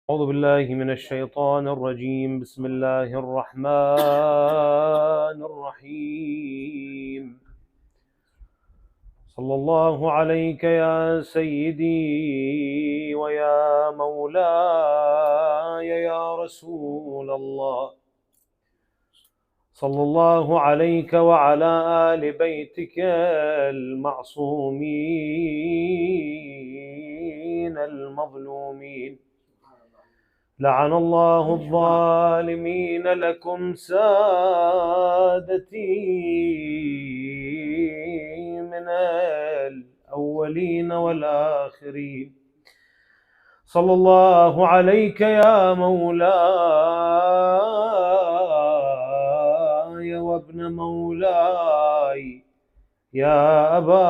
أعوذ بالله من الشيطان الرجيم. بسم الله الرحمن الرحيم. صلى الله عليك يا سيدي ويا مولاي يا رسول الله. صلى الله عليك وعلى آل بيتك المعصومين المظلومين. لعن الله الظالمين لكم سادتي من الأولين والآخرين. صلى الله عليك يا مولاي وابن مولاي يا أبا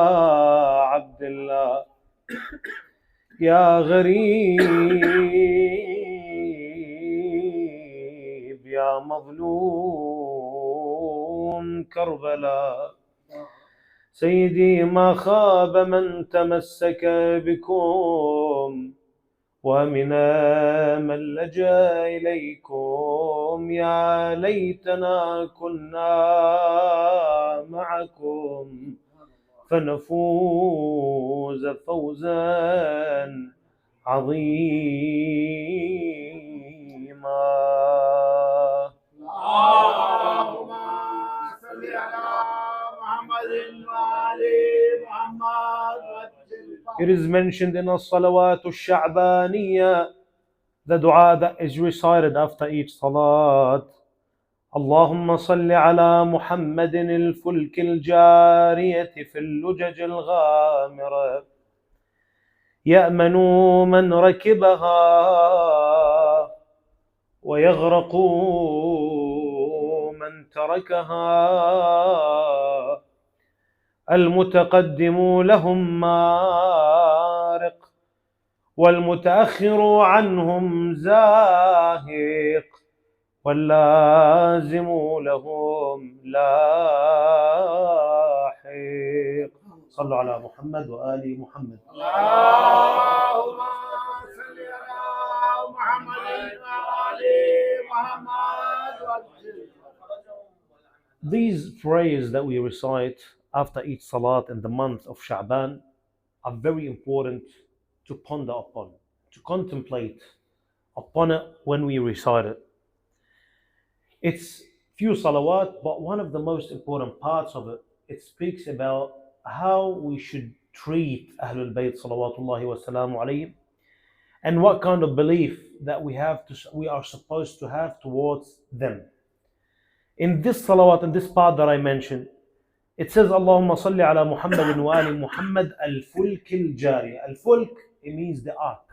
عبد الله يا غريب يا مظلوم كربلاء. سيدي ما خاب من تمسك بكم ومن من لجأ إليكم. يا ليتنا كنا معكم فنفوز فوزا عظيما. اللهم صل على محمد وآل محمد. It is mentioned in الصلوات الشعبانية, the dua that is recited after each salat. اللهم صل على محمد الفلك الجارية في اللجج الغامرة يأمن من ركبها ويغرق من تركها. المتقدم لهم مارق والمتأخر عنهم زاهق واللازم لهم لاحق. صلوا على محمد وآل محمد. اللهم صل على محمد وآل محمد. These prayers that we recite after each salat in the month of Sha'ban are very important to ponder upon, to contemplate upon it when we recite it. It's few salawat, but one of the most important parts of it, it speaks about how we should treat Ahlul Bayt salawatullahi wa salamu alayhim, and what kind of belief that we are supposed to have towards them. In this salawat, in this part that I mentioned, it says, Allahumma salli ala Muhammadin wa ali Muhammad al-fulk al-jariya. Al-fulk, it means the ark.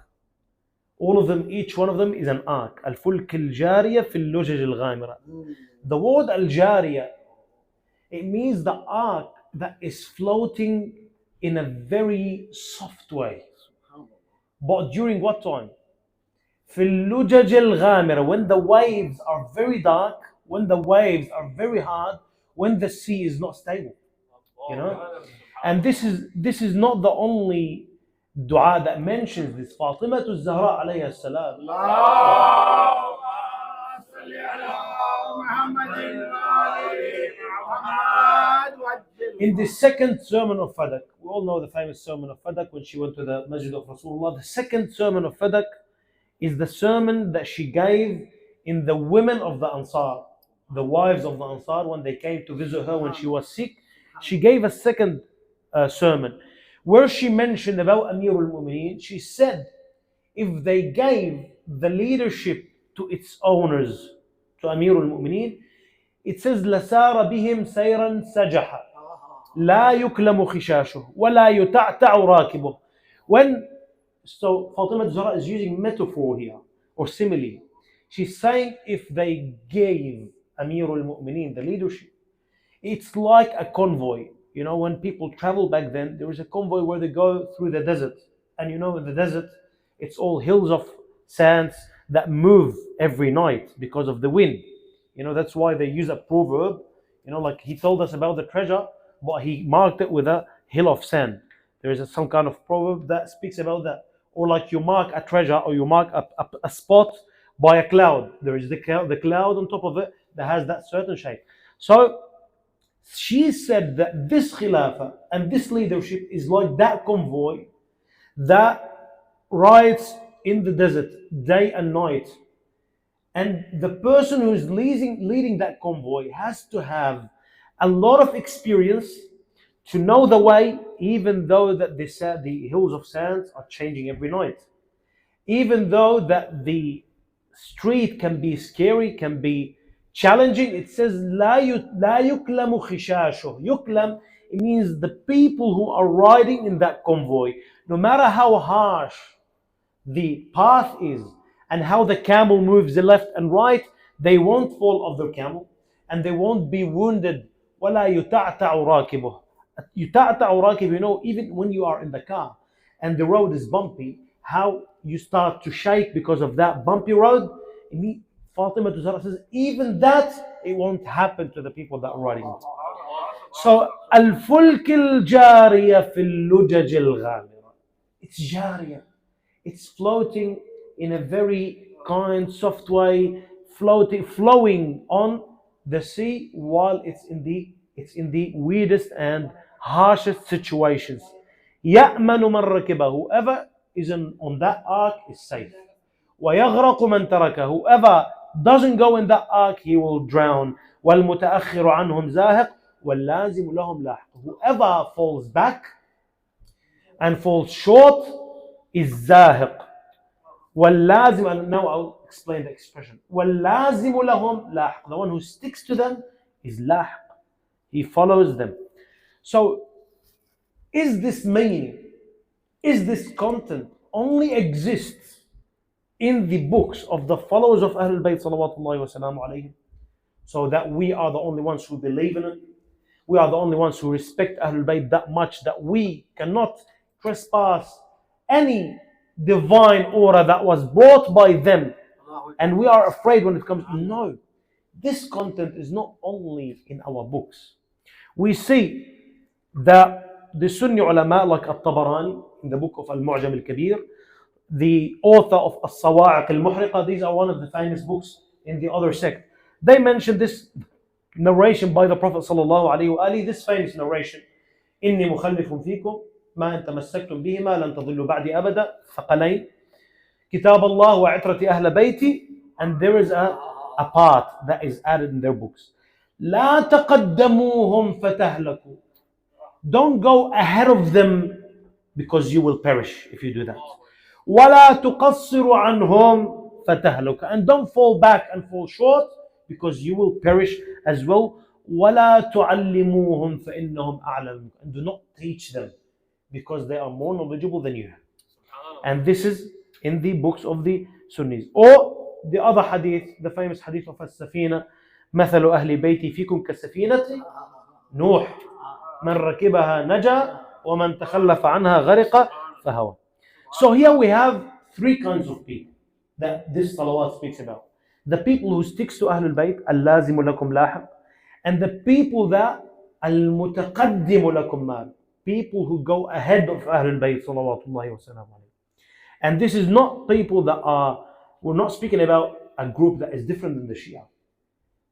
All of them, each one of them is an ark. Al-fulk al-jariya fi al-lujaj al-ghamira. The word al-jariya, it means the ark that is floating in a very soft way. But during what time? في اللجج الغامرة, when the waves are very dark, when the waves are very hard, when the sea is not stable, And this is not the only dua that mentions this. Fatima Zahra alayha salam. In the second sermon of Fadak, we all know the famous sermon of Fadak when she went to the Masjid of Rasulullah. The second sermon of Fadak is the sermon that she gave in the women of the Ansar, the wives of the Ansar, when they came to visit her when she was sick. She gave a second sermon where she mentioned about Amirul Mu'mineen. She said, if they gave the leadership to its owners, to Amirul Mu'mineen, it says, لَسَارَ بِهِمْ سَيْرًا سَجَحًا لَا يُكْلَمُ خِشَاشُهُ وَلَا يُتَعْتَعُ رَاكِبُهُ. So Fatima Zahra is using metaphor here, or simile. She's saying if they gave Amirul Mu'mineen the leadership, it's like a convoy. When people travel back then, there was a convoy where they go through the desert. And in the desert, it's all hills of sands that move every night because of the wind. That's why they use a proverb. Like he told us about the treasure, but he marked it with a hill of sand. There is some kind of proverb that speaks about that. or like you mark a treasure or you mark a spot by a cloud. There is the cloud on top of it that has that certain shape. So she said that this Khilafah and this leadership is like that convoy that rides in the desert day and night. And the person who is leading that convoy has to have a lot of experience to know the way, even though that the hills of sands are changing every night. Even though that the street can be scary, can be challenging, it says لا يكلم خشاشه. Yuklam, it means the people who are riding in that convoy, no matter how harsh the path is and how the camel moves the left and right, they won't fall off their camel and they won't be wounded. ولا يتعتع راكبه. يتعتع راكب, you know, even when you are in the car and the road is bumpy, how you start to shake because of that bumpy road. Fatima to Zahra says, even that, it won't happen to the people that are riding it. So, الفلك الجارية في اللجج الغامرة. It's جارية. It's floating in a very kind, soft way, flowing on the sea while it's in the weirdest and harshest situations. يأمن من ركبه. Whoever is on that ark is safe. ويغرق من تركه. Whoever doesn't go in that ark, he will drown. والمتأخر عنهم زاهق واللازم لهم لاحق. Whoever falls back and falls short is زاهق. واللازم, and now I'll explain the expression. واللازم لهم لاحق. The one who sticks to them is لاحق. He follows them. So, is this meaning, is this content only exists in the books of the followers of Ahlul Bayt salawatullahi wa salamu alayhim, so that we are the only ones who believe in it? We are the only ones who respect Ahlul Bayt that much that we cannot trespass any divine order that was brought by them, and we are afraid when it comes. No, this content is not only in our books. We see that the Sunni ulama like At-Tabarani in the book of Al-Mu'jam Al-Kabir, the author of As-Sawa'iq Al-Muhriqa, these are one of the famous books in the other sect. They mention this narration by the Prophet sallallahu alaihi wasallam, this famous narration: إني مخلف فيكم ما إن تمسكتم بهما لن تضلوا بعدي أبدا ثقلين كتاب الله وعترة أهل بيتي. And there is a part that is added in their books. لا تقدموهم فتهلكوا. Don't go ahead of them because you will perish if you do that. ولا تقصروا عنهم فتهلكوا. And don't fall back and fall short because you will perish as well. ولا تعلموهم فإنهم أعلم. And do not teach them because they are more knowledgeable than you. And this is in the books of the Sunnis. Or the other hadith, the famous hadith of As-Safina: مثل أهل بيتي فيكم كالسفينة نوح من ركبها نجا ومن تخلف عنها غرق فهوى. So here we have three kinds of people that this salawat speaks about. The people who sticks to Ahlul Bayt, اللازم لكم لاحق, and the people that المتقدم لكم مال, people who go ahead of Ahlul Bayt salawatullahi wa salam alayhi. And this is not people that are, we're not speaking about a group that is different than the Shia.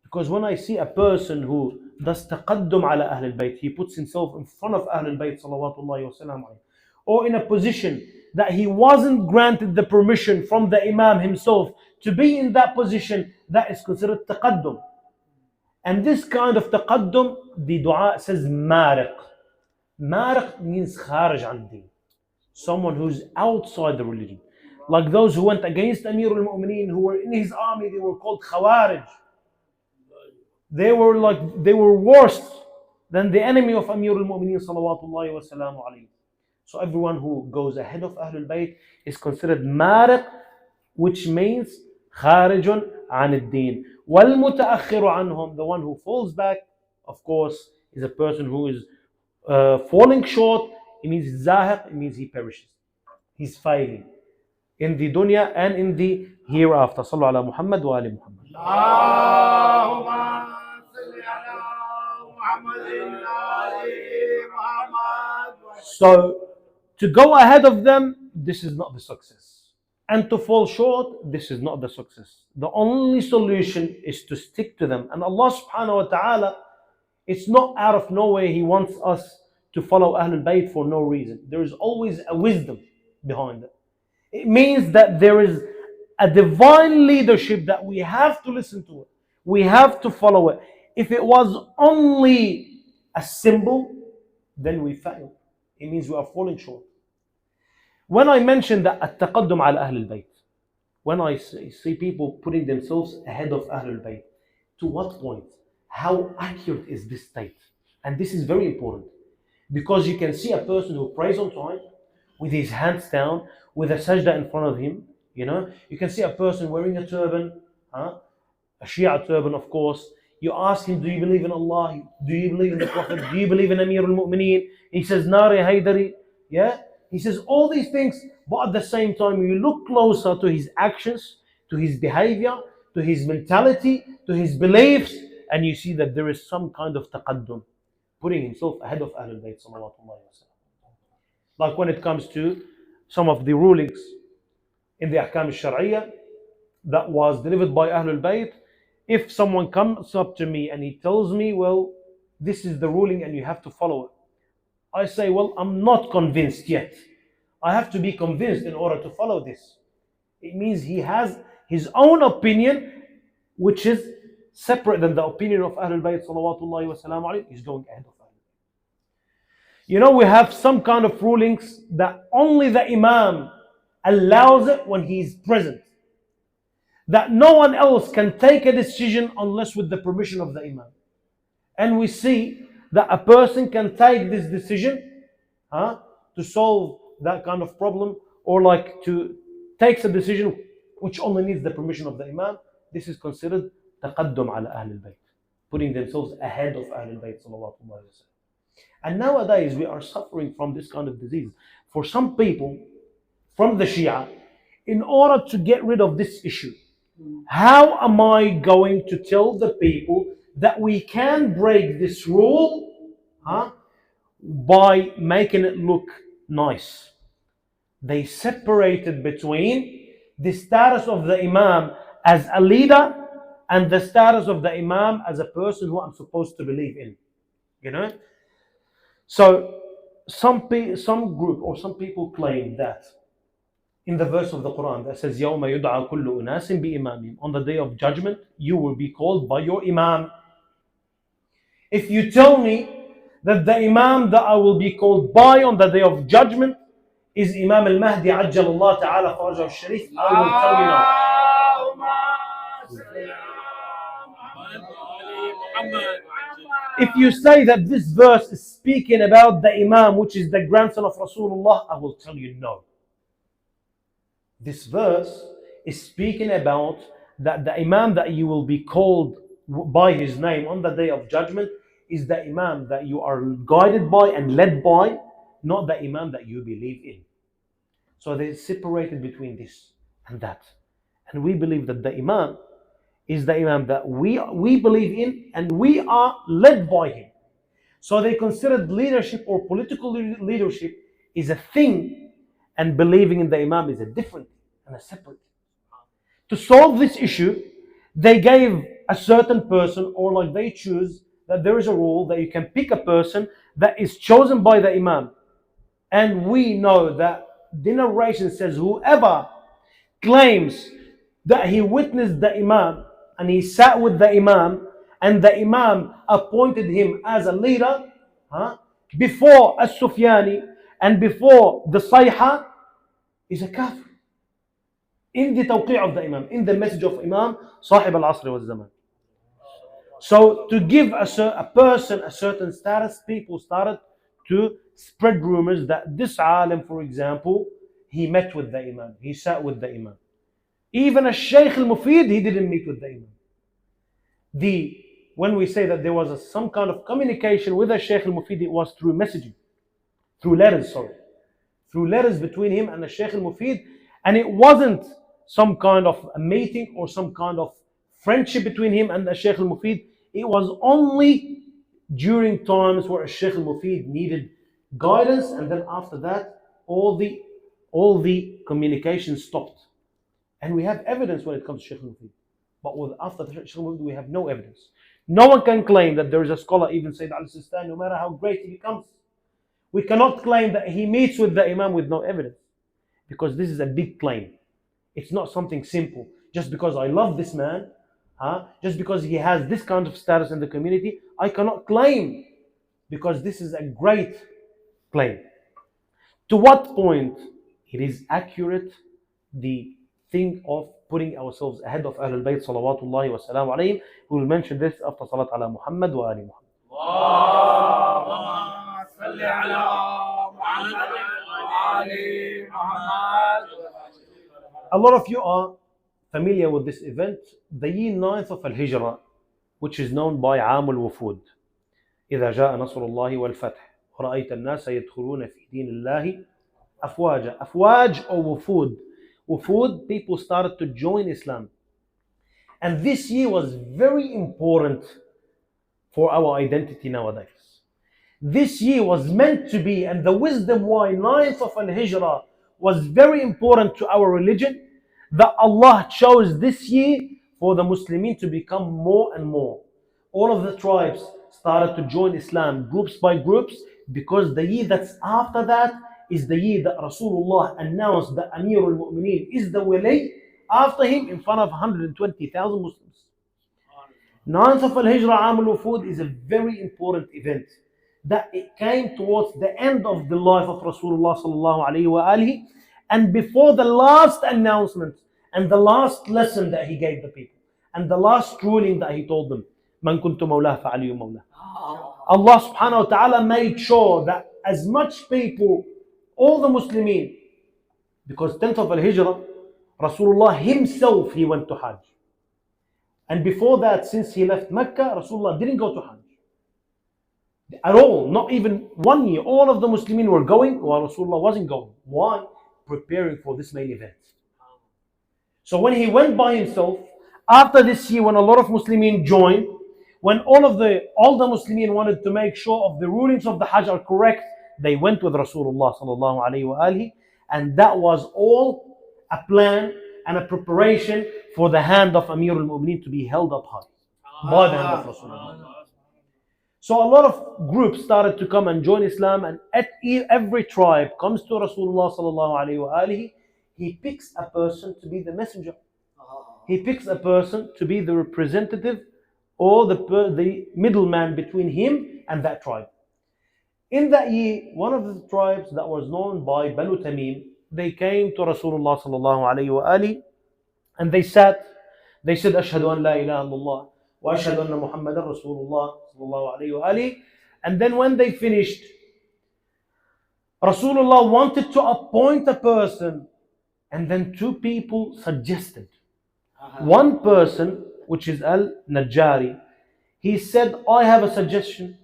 Because when I see a person who does taqaddum ala Ahlul Bayt, he puts himself in front of Ahlul Bayt salawatullahi wa salam alayhi, or in a position that he wasn't granted the permission from the Imam himself to be in that position, that is considered taqaddum. And this kind of taqaddum, the dua says mariq. Mariq means kharij an din, someone who's outside the religion. Like those who went against Amir al-Mu'mineen, who were in his army, they were called khawarij. They were worse than the enemy of Amir al-Mu'mineen salawatullahi wa salamu alayhi. So everyone who goes ahead of Ahlul Bayt is considered mariq, which means kharijun an ad-din. وَالْمُتَأَخِّرُ عَنْهُمْ, the one who falls back, of course, is a person who is falling short. It means zahiq, it means he perishes. He's failing in the dunya and in the hereafter. Sallu ala Muhammad wa ali Muhammad. So, to go ahead of them this is not the success. And to fall short, this is not the success. The only solution is to stick to them. And Allah subhanahu wa ta'ala, it's not out of nowhere He wants us to follow Ahlul Bayt for no reason. There is always a wisdom behind it. It means that there is a divine leadership that we have to listen to it. We have to follow it. If it was only a symbol, then we fail. It means we are falling short. When I mentioned that at-taqaddum ala Ahlul Bayt, when I see people putting themselves ahead of Ahlul Bayt, to what point? How accurate is this state? And this is very important, because you can see a person who prays on time with his hands down, with a sajda in front of him. You can see a person wearing a turban, a Shia turban, of course. You ask him, do you believe in Allah? Do you believe in the Prophet? Do you believe in Amir al-Mu'mineen? He says, Nari Haydari. Yeah? He says all these things, but at the same time, you look closer to his actions, to his behavior, to his mentality, to his beliefs, and you see that there is some kind of taqaddum, putting himself ahead of Ahlul Bayt sallallahu alaihi wasallam. Like when it comes to some of the rulings in the Ahkam al-Shar'iyya that was delivered by Ahlul Bayt, if someone comes up to me and he tells me, well, this is the ruling and you have to follow it, I say, well, I'm not convinced yet. I have to be convinced in order to follow this. It means he has his own opinion, which is separate than the opinion of Ahlul Bayt salawatullahi wa salam alayhi. He's going ahead of Ahlul Bayt. We have some kind of rulings that only the Imam allows it when he is present. That no one else can take a decision unless with the permission of the Imam. And we see that a person can take this decision to solve that kind of problem, or like to take a decision which only needs the permission of the Imam. This is considered taqaddum ala Ahlul Bayt, putting themselves ahead of Ahlul Bayt sallallahu alaihi wasallam. And nowadays we are suffering from this kind of disease. For some people from the Shia, in order to get rid of this issue, how am I going to tell the people that we can break this rule by making it look nice? They separated between the status of the Imam as a leader and the status of the Imam as a person who I'm supposed to believe in. So some group or some people claim that in the verse of the Quran that says, يَوْمَ يُدْعَى كُلُّ أُنَاسٍ بِإِمَامِهِمْ, on the day of judgment, you will be called by your Imam. If you tell me that the Imam that I will be called by on the day of judgment is Imam al-Mahdi عجل الله تعالى فرجه الشريف, I will tell you no. If you say that this verse is speaking about the Imam, which is the grandson of Rasulullah, I will tell you no. This verse is speaking about that the Imam that you will be called by his name on the day of judgment is the Imam that you are guided by and led by, not the Imam that you believe in. So they separated between this and that. And we believe that the Imam is the Imam that we believe in and we are led by him. So they considered leadership or political leadership is a thing, and believing in the Imam is a different and a separate. To solve this issue, they gave a certain person, or like they choose that there is a rule that you can pick a person that is chosen by the Imam. And we know that the narration says whoever claims that he witnessed the Imam and he sat with the Imam and the Imam appointed him as a leader before As-Sufyani and before the Sayha, is a kafir. In the tawqi' of the Imam, in the message of Imam, Sahib al-Asr wa zaman. So to give a person a certain status, people started to spread rumors that this alim, for example, he met with the Imam, he sat with the Imam. Even a Shaykh al-Mufid, he didn't meet with the Imam. When we say that there was some kind of communication with a Shaykh al-Mufid, it was through messaging, through letters between him and the Shaykh al-Mufid, and it wasn't some kind of a meeting or some kind of friendship between him and the Shaykh al-Mufid. It was only during times where Shaykh al-Mufid needed guidance, and then after that all the all the communication stopped. And we have evidence when it comes to Sheikh al-Mufid. But after Sheikh al-Mufid, we have no evidence. No one can claim that there is a scholar, even Sayyid al-Sistani, no matter how great he becomes. We cannot claim that he meets with the Imam with no evidence. Because this is a big claim. It's not something simple. Just because I love this man, just because he has this kind of status in the community, I cannot claim. Because this is a great claim. To what point it is accurate, the thing of putting ourselves ahead of Ahlul Bayt salawatullahi wa salam alayhim? We will mention this after Salat ala Muhammad wa Ali Muhammad. اللهم صل على محمد وآل محمد. A lot of you are familiar with this event, the year 9th of Al-Hijrah, which is known by عام الوفود. إذا جاء نصر الله والفتح ورأيت الناس يدخلون في دين الله أفواجا. Afwaj or wufud. Wufud, people started to join Islam. And this year was very important for our identity nowadays. This year was meant to be, and the wisdom why 9th of Al-Hijrah was very important to our religion, that Allah chose this year for the Muslimin to become more and more. All of the tribes started to join Islam groups by groups, because the year that's after that is the year that Rasulullah announced that Amir al-Mu'mineen is the wali after him in front of 120,000 Muslims. 9th of Al-Hijrah, Aam al-Wufud, is a very important event, that it came towards the end of the life of Rasulullah sallallahu alayhi wa alihi, and before the last announcement and the last lesson that he gave the people, and the last ruling that he told them, Man kuntu mawlah fa aliyu mawlah. Allah subhanahu wa ta'ala made sure that as much people, all the Muslimin, because 10th of Al-Hijrah, Rasulullah himself, he went to Hajj. And before that, since he left Mecca, Rasulullah didn't go to Hajj at all, not even 1 year. All of the Muslimin were going while Rasulullah wasn't going. Why? Preparing for this main event. So when he went by himself, after this year, when a lot of Muslimin joined, when all the Muslimin wanted to make sure of the rulings of the Hajj are correct, they went with Rasulullah sallallahu alayhi wa alihi, and that was all a plan and a preparation for the hand of Amir al-Mu'mineen to be held up high by the hand of Rasulullah. So a lot of groups started to come and join Islam, and at every tribe comes to Rasulullah sallallahu alayhi wa alihi, he picks a person to be the messenger. He picks a person to be the representative or the middleman between him and that tribe. In that year, one of the tribes that was known by Banu Tamim, they came to Rasulullah sallallahu alayhi wa alihi, and they said, Ashhadu an la ilaha illallah wa ashhadu anna Muhammadan Rasulullah sallallahu alayhi wa alihi. And then when they finished, Rasulullah wanted to appoint a person, and then two people suggested. One person, which is Al-Najjari, he said, I have a suggestion.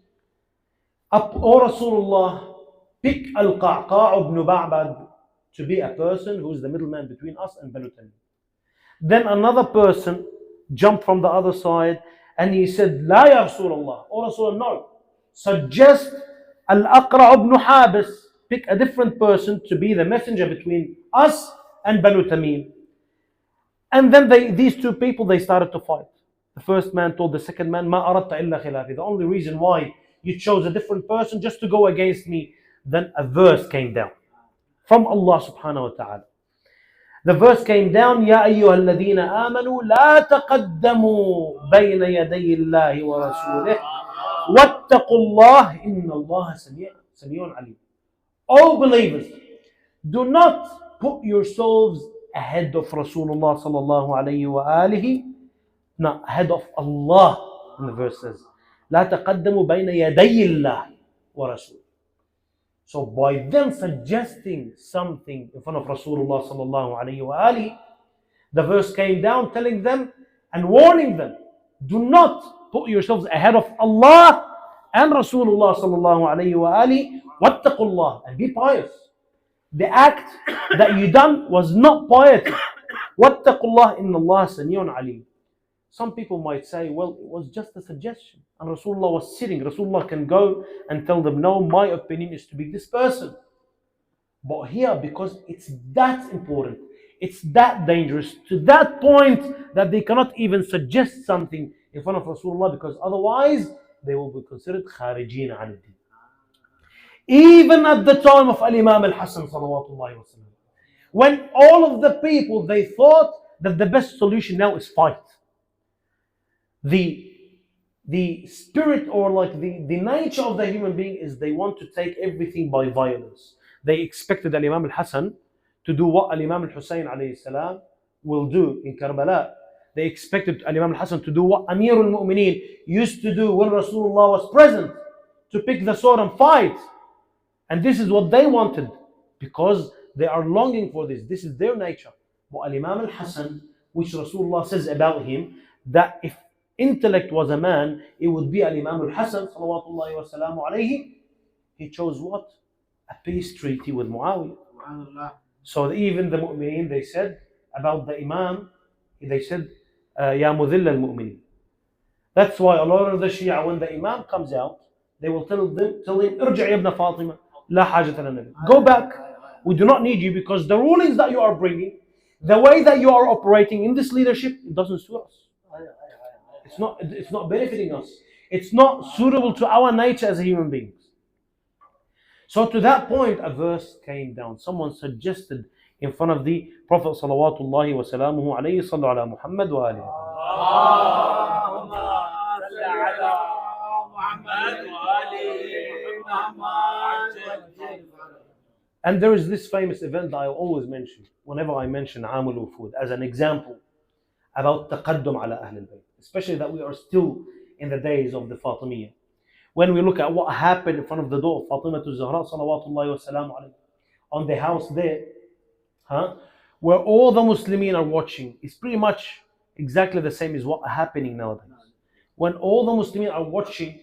O Rasulullah, pick Al-Qa'qa' ibn Ba'bad to be a person who is the middleman between us and Banu Tamim. Then another person jumped from the other side and he said, La ya Rasulullah. O Rasulullah, no. Suggest Al-Aqra' ibn Habis, pick a different person to be the messenger between us and Banu Tamim. And then these two people, they started to fight. The first man told the second man, Ma aradta illa khilafi. The only reason why you chose a different person just to go against me. Then a verse came down from Allah subhanahu wa ta'ala. The verse came down, Ya ayyuha alladhina amanu, la taqaddamu bayna yaday Allahi wa rasulih, wattaqullah, inna Allah samiyun alim. O believers, do not put yourselves ahead of Rasulullah sallallahu alayhi wa alihi, not ahead of Allah. And the verse says, لا تقدموا بين يدي الله ورسوله. So by them suggesting something in front of Rasulullah sallallahu alayhi wa alihi, the verse came down telling them and warning them, do not put yourselves ahead of Allah and Rasulullah sallallahu alayhi wa alihi, wattaqullah, and be pious. The act that you done was not piety. Wattaqullah, inna Allah samiyun alim. Some people might say, well, it was just a suggestion. And Rasulullah was sitting. Rasulullah can go and tell them, no, my opinion is to be this person. But here, because it's that important, it's that dangerous, to that point that they cannot even suggest something in front of Rasulullah, because otherwise they will be considered kharijin an ad-din. Even at the time of Al-Imam Al-Hasan salawatullahi wa sallam, when all of the people, they thought that the best solution now is fight. The spirit, or like the nature of the human being, is they want to take everything by violence. They expected Al-Imam Al-Hasan to do what Al-Imam Al-Hussein alayhi salam will do in Karbala. They expected Al-Imam Al-Hasan to do what Amir al-Mu'mineen used to do when Rasulullah was present, to pick the sword and fight. And this is what they wanted, because they are longing for this. This is their nature. But Al-Imam Al-Hasan, which Rasulullah says about him, that if intellect was a man, it would be Al-Imam Al-Hasan salawatullahi wa salamu alayhi. He chose what? A peace treaty with Muawiyah. So even the Mu'mineen, they said about the Imam, they said, Ya Mudhill al-Mu'mineen. That's why a lot of the Shia, when the Imam comes out, they will tell him, Irja' ibn Fatima, la hajat lana. Go back. We do not need you, because the rulings that you are bringing, the way that you are operating in this leadership, it doesn't suit us. It's not benefiting us. It's not suitable to our nature as human beings. So to that point, a verse came down. Someone suggested in front of the Prophet salawatullahi wa salamuhu alayhi, sallu ala Muhammad wa alihi. And there is this famous event that I always mention whenever I mention Amul Wufud as an example about taqaddum ala Ahl al-Bayt, especially that we are still in the days of the Fatimiyya. When we look at what happened in front of the door of Fatima Zahra salawatullahi wa salamu alayhi, on the house there, where all the Muslimin are watching, it's pretty much exactly the same as what's happening nowadays. When all the Muslimin are watching,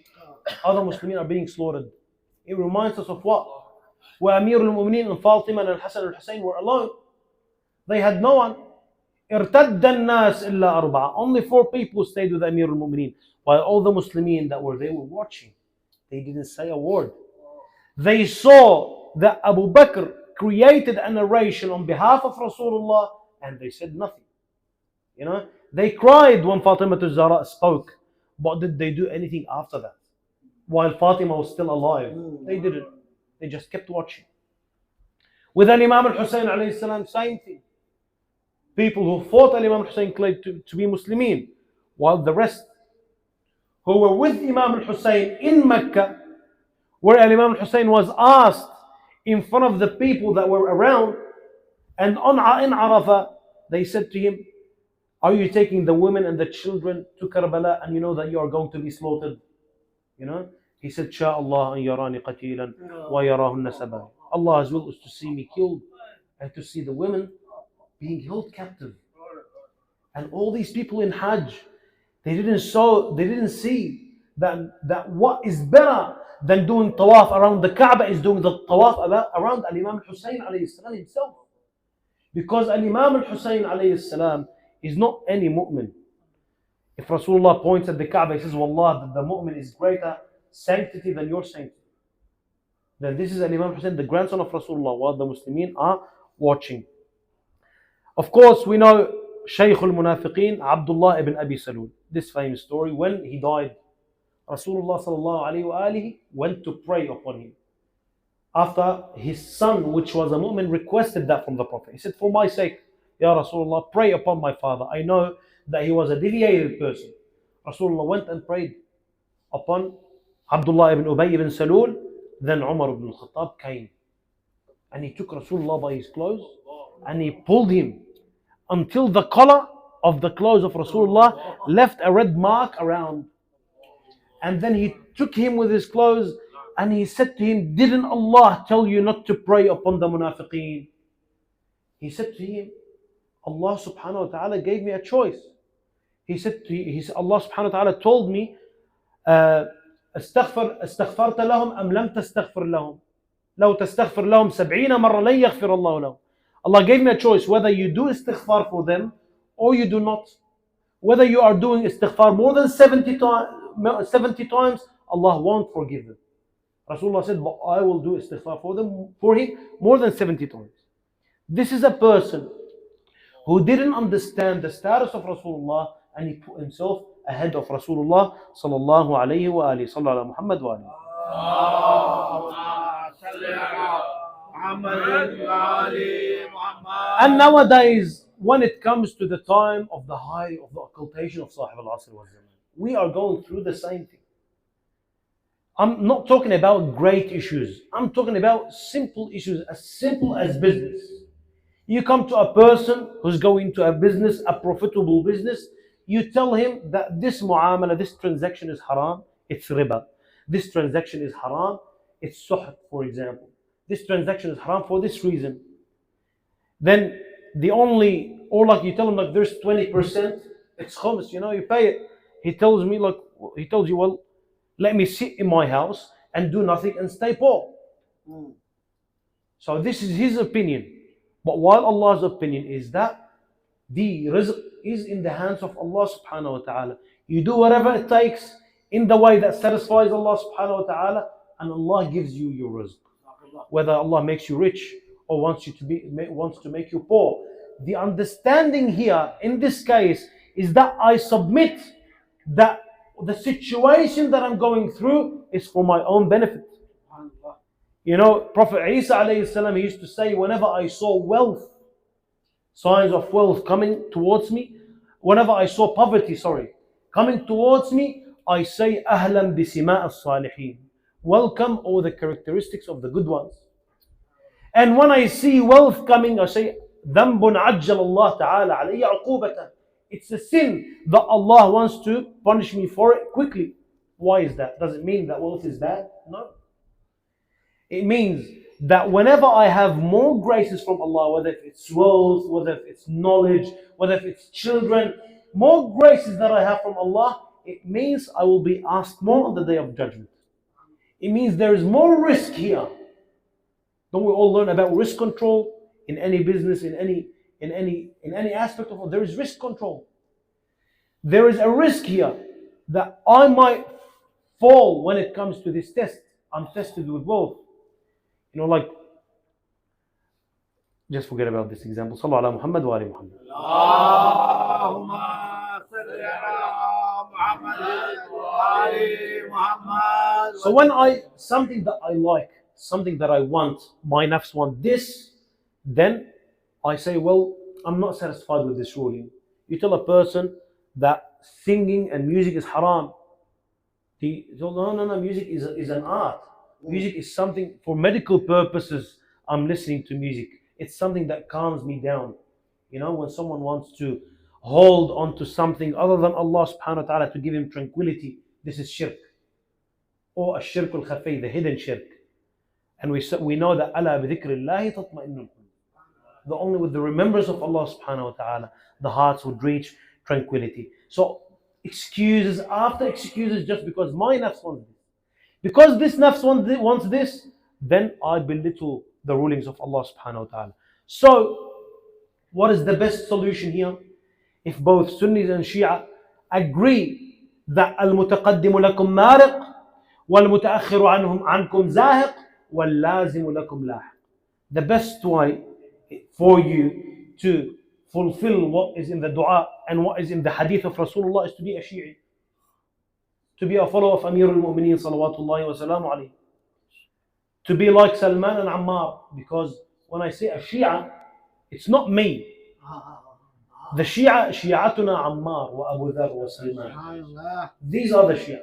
other Muslimin are being slaughtered. It reminds us of what? Where Amir al-Mu'mineen and Fatima and Al-Hasan al-Hussein were alone. They had no one. ارتد الناس إلا أربعة. Only 4 people stayed with Amir al-Mu'mineen, while all the Muslimin that were there were watching. They didn't say a word. They saw that Abu Bakr created a narration on behalf of Rasulullah, and they said nothing. You know, they cried when Fatima Zahra spoke, but did they do anything after that? While Fatima was still alive, they didn't. They just kept watching. With Imam al-Hussein alayhi salam, same thing. People who fought Imam al-Hussein claimed to be Muslimin, while the rest who were with Imam al-Hussein in Mecca, where Imam al-Hussein was asked in front of the people that were around, and in Arafah, they said to him, are you taking the women and the children to Karbala, and you know that you are going to be slaughtered? You know, he said, Sha Allah an yarani qatilan wa yarahunna sabah. Allah's will is to see me killed and to see the women being held captive. And all these people in Hajj, they didn't see that what is better than doing tawaf around the Kaaba is doing the tawaf around Al-Imam al-Hussein alayhi salam himself. Because Al-Imam al-Hussein alayhi salam is not any mu'min. If Rasulullah points at the Kaaba, he says, Wallah, the mu'min is greater sanctity than your sanctity. Then this is Al-Imam Hussein, the grandson of Rasulullah, while the Muslimin are watching. Of course, we know Shaykh al-Munafiqeen, Abdullah ibn Abi Salul. This famous story, when he died, Rasulullah sallallahu alayhi wa alihi went to pray upon him. After his son, which was a mu'min, requested that from the Prophet. He said, for my sake, Ya Rasulullah, pray upon my father. I know that he was a deviated person. Rasulullah went and prayed upon Abdullah ibn Ubay ibn Salul. Then Umar ibn al-Khattab came. And he took Rasulullah by his clothes and he pulled him until the collar of the clothes of Rasulullah left a red mark around. And then he took him with his clothes and he said to him, didn't Allah tell you not to pray upon the munafiqeen? He said to him, Allah subhanahu wa ta'ala gave me a choice. He said, Allah subhanahu wa ta'ala told me, استغفرت لهم أم لم تستغفر لهم لو تستغفر لهم 70 مرة لن يغفر الله لهم. Allah gave me a choice whether you do istighfar for them or you do not. Whether you are doing istighfar more than 70 times, Allah won't forgive them. Rasulullah said, but I will do istighfar for him more than 70 times. This is a person who didn't understand the status of Rasulullah and he put himself ahead of Rasulullah sallallahu alayhi wa alihi. Sallallahu ala Muhammad wa alihi. And nowadays, when it comes to the time of the high of the occultation of Sahib al-Asr wal Zaman, we are going through the same thing. I'm not talking about great issues. I'm talking about simple issues, as simple as business. You come to a person who's going to a business, a profitable business, you tell him that this mu'amala, this transaction is haram, it's riba. This transaction is haram, it's suht, for example. This transaction is haram for this reason. Then or like you tell him like there's 20%, it's khums, you pay it. He tells you, well, let me sit in my house and do nothing and stay poor. So this is his opinion. But while Allah's opinion is that the rizq is in the hands of Allah subhanahu wa ta'ala. You do whatever it takes in the way that satisfies Allah subhanahu wa ta'ala, and Allah gives you your rizq. Whether Allah makes you rich or wants to make you poor. The understanding here in this case is that I submit that the situation that I'm going through is for my own benefit. Prophet Isa alayhi salam, he used to say, whenever I saw signs of wealth coming towards me, whenever I saw poverty, coming towards me, I say, Ahlan bisima as-salihin. Welcome all the characteristics of the good ones. And when I see wealth coming, I say, ذنب عجل الله تعالى علي عقوبة. It's a sin that Allah wants to punish me for it quickly. Why is that? Does it mean that wealth is bad? No. It means that whenever I have more graces from Allah, whether it's wealth, whether it's knowledge, whether it's children, more graces that I have from Allah, it means I will be asked more on the Day of Judgment. It means there is more risk here. Don't we all learn about risk control in any business, in any aspect of it? There is risk control. There is a risk here that I might fall when it comes to this test. I'm tested with wealth. Just forget about this example. Sallallahu ala Muhammad wa ali Muhammad. Allahumma salli ala Muhammad wa ali Muhammad. So when something that I like, something that I want, my nafs want this, then I say, well, I'm not satisfied with this ruling. You tell a person that singing and music is haram. No, music is an art. Music is something for medical purposes. I'm listening to music. It's something that calms me down. When someone wants to hold on to something other than Allah subhanahu wa ta'ala to give him tranquility, this is shirk. Or a shirk al-khafi, the hidden shirk. And we know that ala bi dhikrillahi tatma'innul qulub. The only with the remembrance of Allah subhanahu wa ta'ala, the hearts would reach tranquility. So excuses after excuses just because my nafs wants this. Because this nafs wants this, then I belittle the rulings of Allah subhanahu wa ta'ala. So, what is the best solution here? If both Sunnis and Shia agree that al-mutaqaddimu lakum mariq, wal-mutaakhiru ankum zahiq, wal-lazimu lakum lahiq. The best way for you to fulfill what is in the dua and what is in the hadith of Rasulullah is to be a Shi'i. To be a follower of Amir al-Mu'mineen salawatullahi wa salamu alayhi. To be like Salman and Ammar. Because when I say a Shia, it's not me. The Shi'atuna Ammar wa Abu Dhar wa Salman. These are the Shia.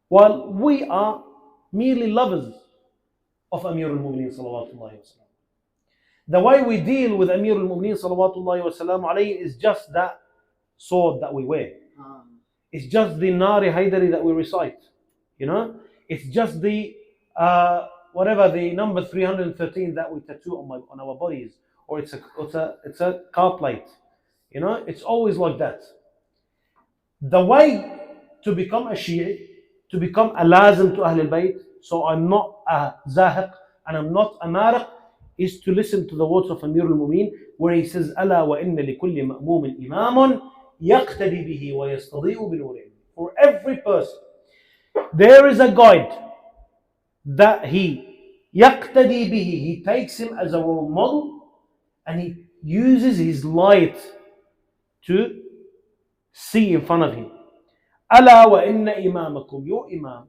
While we are merely lovers of Amir al-Mu'mineen salawatullahi wa salamu. The way we deal with Amir al-Mu'mineen salawatullahi wa salamu alayhi is just that sword that we wear. It's just the Nari Haydari that we recite. It's just the whatever the number 313 that we tattoo on our bodies, or it's a car plate. It's always like that. The way to become a Shi'i, to become a lazim to Ahl al-Bayt, so I'm not a zahiq and I'm not a mariq, is to listen to the words of Amir al-Mu'mineen where he says, ألا وإن لكل مأموم إمام يقتدي به ويستضيء بنوره. For every person, there is a guide that he يقتدي به, he takes him as a role model, and he uses his light to see in front of him. ألا وإن إمامكم, your imam,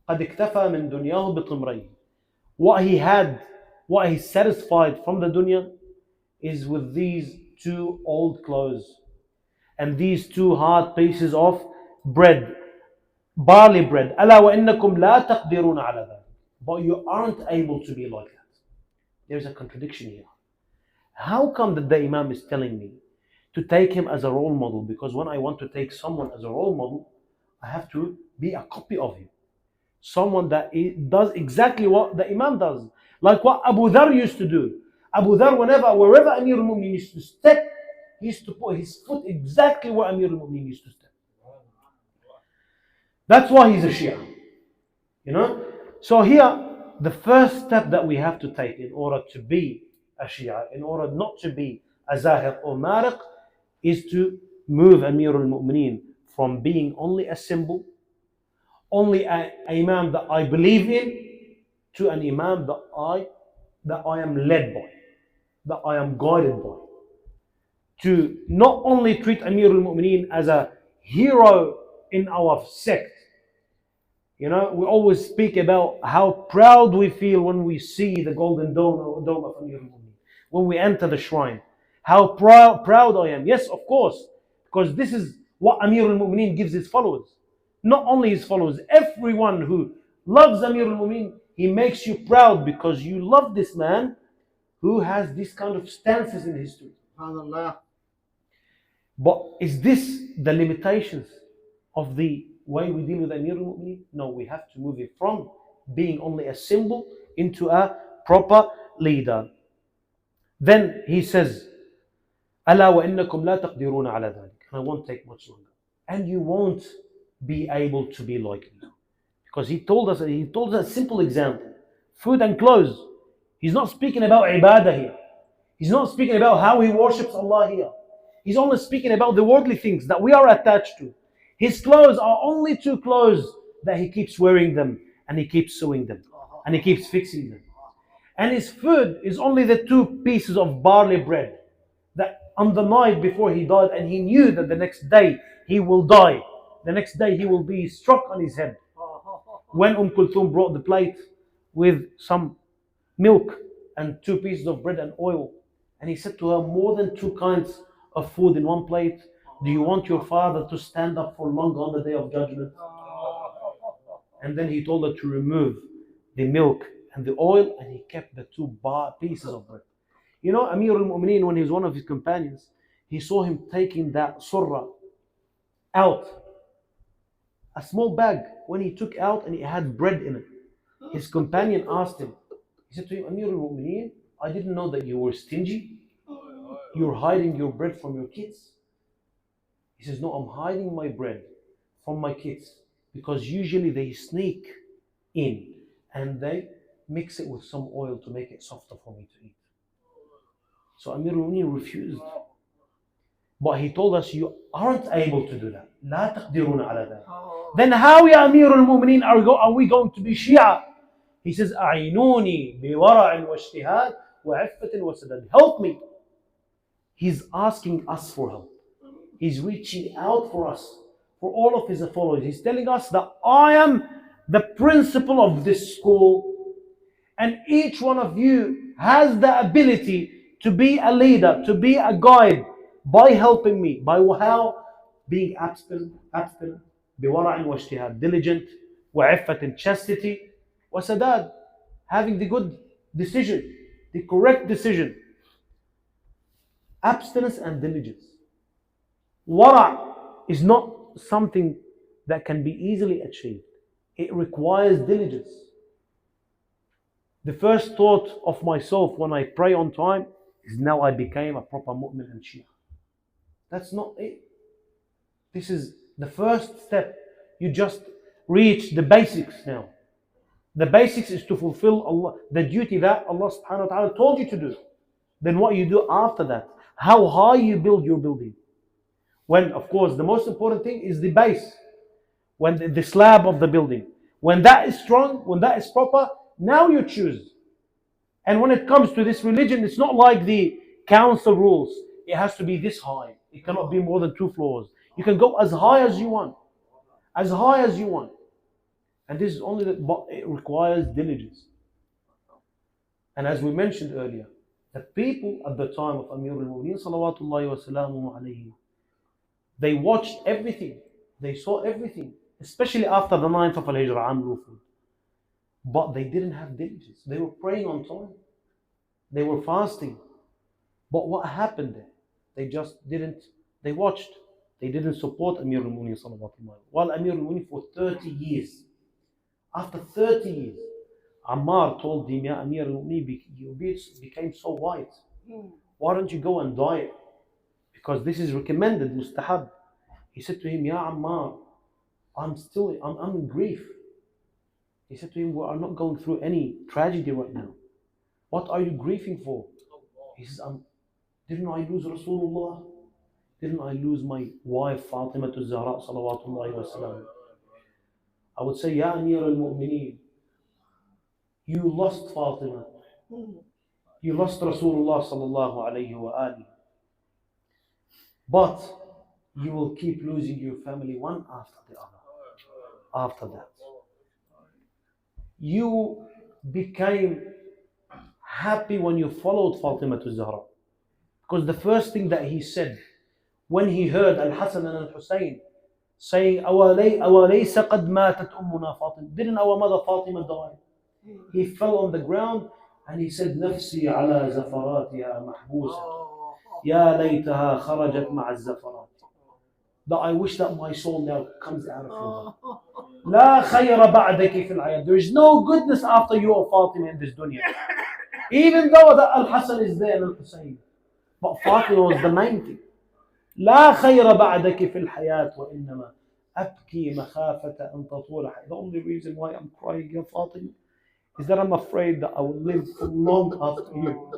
قد اكتفى من دنياه بطمرين. What he had, what he's satisfied from the dunya is with these two old clothes and these two hard pieces of bread, barley bread. ألا وإنكم لا تقدرون على ذلك. But you aren't able to be like that. There's a contradiction here. How come that the imam is telling me to take him as a role model? Because when I want to take someone as a role model, I have to be a copy of him. Someone that does exactly what the imam does. Like what Abu Dhar used to do. Abu Dhar, wherever Amir al-Mu'minin used to step, he used to put his foot exactly where Amir al-Mu'minin used to step. That's why he's a Shia. You know? So here, the first step that we have to take in order to be a Shia, in order not to be a Zahir or Mariq, is to move Amir al-Mu'minin from being only a symbol, only an imam that I believe in, to an imam that I am led by, that I am guided by. To not only treat Amir al-Mu'minin as a hero in our sect. You know, we always speak about how proud we feel when we see the golden dome of Amir al-Mu'minin, when we enter the shrine. How proud I am. Yes, of course, because this is what Amir al-Mu'minin gives his followers. Not only his followers, everyone who loves Amir al-Mu'minin, he makes you proud because you love this man who has this kind of stances in history. SubhanAllah. But is this the limitations of the way we deal with Amir al-Mu'minin? No, we have to move it from being only a symbol into a proper leader. Then he says, ألا وإنكم لا تقدرون على ذلك. And I won't take much longer. And you won't be able to be like me. Because he told us a simple example. Food and clothes. He's not speaking about ibadah here. He's not speaking about how he worships Allah here. He's only speaking about the worldly things that we are attached to. His clothes are only two clothes that he keeps wearing them, and he keeps sewing them, and he keeps fixing them. And his food is only the two pieces of barley bread that on the night before he died, and he knew that the next day he will die. The next day he will be struck on his head. When Kulthum brought the plate with some milk and two pieces of bread and oil, and he said to her, more than two kinds of food in one plate. Do you want your father to stand up for long on the day of judgment? And then he told her to remove the milk and the oil, and he kept the two pieces of bread. You know, Amir al-Mu'minin, when he was one of his companions, he saw him taking that surah out. A small bag, when he took out and it had bread in it. His companion asked him, he said to him, Amir al-Mu'minin, I didn't know that you were stingy. You're hiding your bread from your kids. He says, no, I'm hiding my bread from my kids because usually they sneak in and they mix it with some oil to make it softer for me to eat. So Amir al-Mu'minin refused. But he told us, you aren't able to do that. لا تقدرون على ذلك. Then how, ya Amir al-Mu'minin, are we going to be Shia? He says, أعينوني بورع واجتهاد وعفة وسداد. Help me. He's asking us for help. He's reaching out for us, for all of his followers. He's telling us that I am the principal of this school, and each one of you has the ability to be a leader, to be a guide, by helping me. By how? Being abstinent, بورع واجتهاد, diligent, وعفة, chastity, وسداد, having the good decision, the correct decision. Abstinence and diligence. Wara' is not something that can be easily achieved. It requires diligence. The first thought of myself when I pray on time is now I became a proper mu'min and Shia. That's not it. This is the first step. You just reach the basics now. The basics is to fulfill Allah, the duty that Allah subhanahu wa ta'ala told you to do. Then what you do after that, how high you build your building. When, of course, the most important thing is the base. When the slab of the building. When that is strong, when that is proper, now you choose. And when it comes to this religion, it's not like the council rules. It has to be this high. It cannot be more than 2 floors. You can go as high as you want. As high as you want. And this is only but it requires diligence. And as we mentioned earlier, the people at the time of Amir al-Mu'mineen salawatullahi wa salamuhu alayhi, they watched everything. They saw everything. Especially after the 9th of Al-Hijrah, Am Wufud. But they didn't have diligence. They were praying on time. They were fasting. But what happened there? They just didn't, they watched. They didn't support Amir al-Mu'mineen sallallahu alayhi wa sallam. While Amir al-Mu'mineen for 30 years, after 30 years, Ammar told him, Ya Amir al-Mu'mineen, your beard became so white. Why don't you go and dye it? Because this is recommended, mustahab. He said to him, Ya Ammar, I'm in grief. He said to him, we are not going through any tragedy right now. What are you grieving for? He says, didn't I lose Rasulullah? Didn't I lose my wife Fatima Zahra salawatullahi wa salam? I would say, Ya Amir al-Mu'mineen, you lost Fatima. You lost Rasulullah sallallahu alayhi wa alihi. But you will keep losing your family one after the other. After that, you became happy when you followed Fatima Zahra. Because the first thing that he said when he heard Al-Hasan and Al-Hussein saying, أَوَلَيْسَ قَدْ مَاتَتْ أُمُّنَا Fatima, didn't our mother Fatima die? He fell on the ground and he said, نَفْسِي عَلَى زَفَرَاتِهَا مَحْبُوسَةٌ يَا لَيْتَهَا خَرَجَتْ مَعَ الزَّفَرَاتِ. That I wish that my soul now comes out of your body. لا خير بعدك في الحياة. There is no goodness after you, O Fatima, in this dunya. Even though that Al-Hasan is there and Al-Hussein. But Fatima was the main thing. لا خير بعدك في الحياة وإنما أبكي مخافة أن تطول حياتي. The only reason why I'm crying, Ya Fatima, is that I'm afraid that I will live for long after you.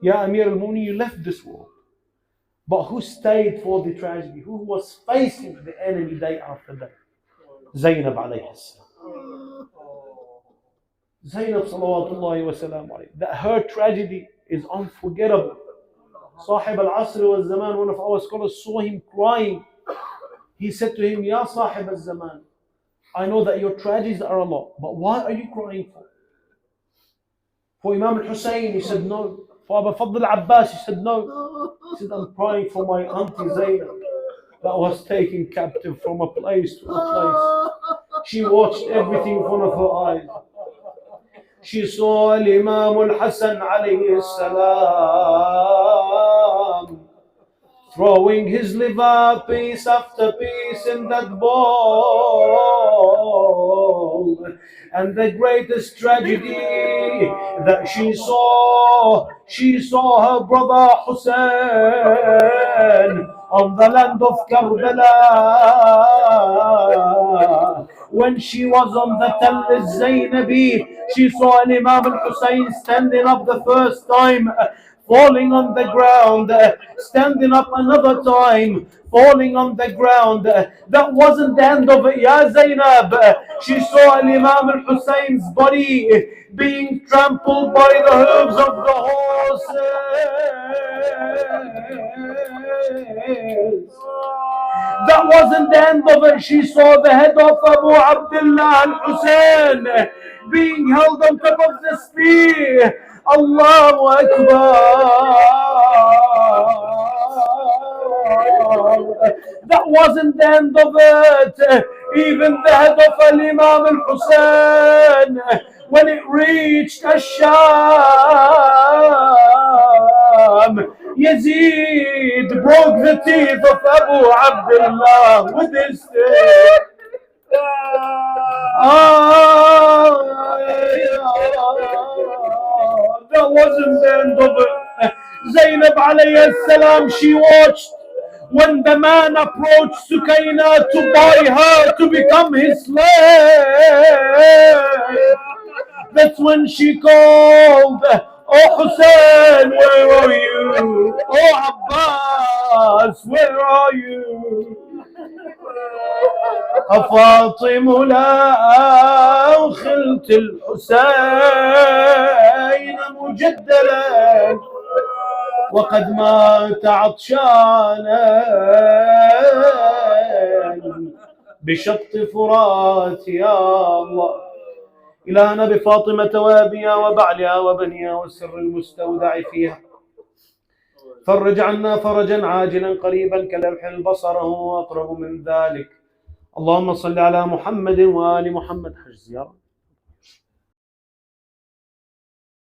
Ya Amir al-Mu'mineen, you left this world. But who stayed for the tragedy? Who was facing the enemy day after day? Zainab alayhi salam. Zainab salawatullahi wa salam alayhi. That her tragedy is unforgettable. Sahib al-Asr wa al-Zaman, one of our scholars saw him crying. He said to him, Ya Sahib al-Zaman, I know that your tragedies are a lot, but what are you crying for? For Imam al-Hussein, he said no. For Abu Fadl al-Abbas, he said no. He said, I'm crying for my auntie Zainab that was taken captive from a place to a place. She watched everything in front of her eyes. She saw Imam al-Hasan alayhi salam throwing his liver piece after piece in that bowl. And the greatest tragedy that she saw her brother Hussein on the land of Karbala. When she was on the Tell al-Zainabi, she saw an Imam al-Hussein standing up the first time, falling on the ground, standing up another time, falling on the ground. That wasn't the end of it, Ya Zainab. She saw Imam al-Hussein's body being trampled by the hooves of the horses. That wasn't the end of it. She saw the head of Abu Abdullah al-Hussein being held on top of the spear. Allahu Akbar. That wasn't the end of it. Even the head of Imam al-Hussein, when it reached Ash-Sham, Yazid broke the teeth of Abu Abdullah with his stick. That wasn't the end of it. Zainab alayhi salam, she watched when the man approached Sukaina to buy her to become his slave. That's when she called, Oh Hussein, where are you? Oh Abbas, where are you? فاطم لا خلت الحسين مجدلا وقد مات عطشانا بشط فرات يا الله. إلهنا بفاطمة وأبيها وبعلها وبنيها والسر المستودع فيها، فرج عنا فرجا عاجلا قريبا كلمح البصر هو أقرب من ذلك. اللهم صل على محمد وآل محمد. حج زيارة.